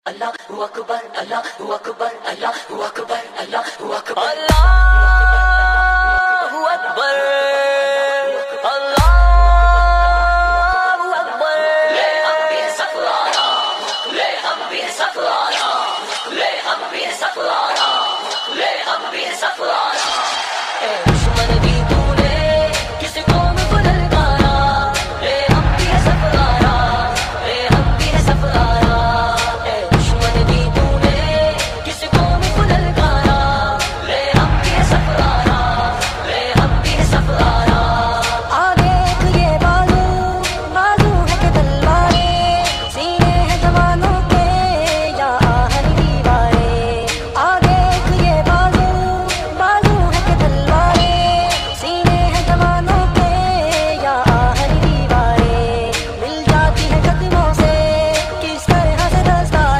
अल्लाहु अकबर अल्लाहु अकबर अल्लाहु अकबर अल्लाहु अकबर अल्लाहु अकबर अल्लाहु अकबर ले हम भी सफलाना ले हम भी सफलाना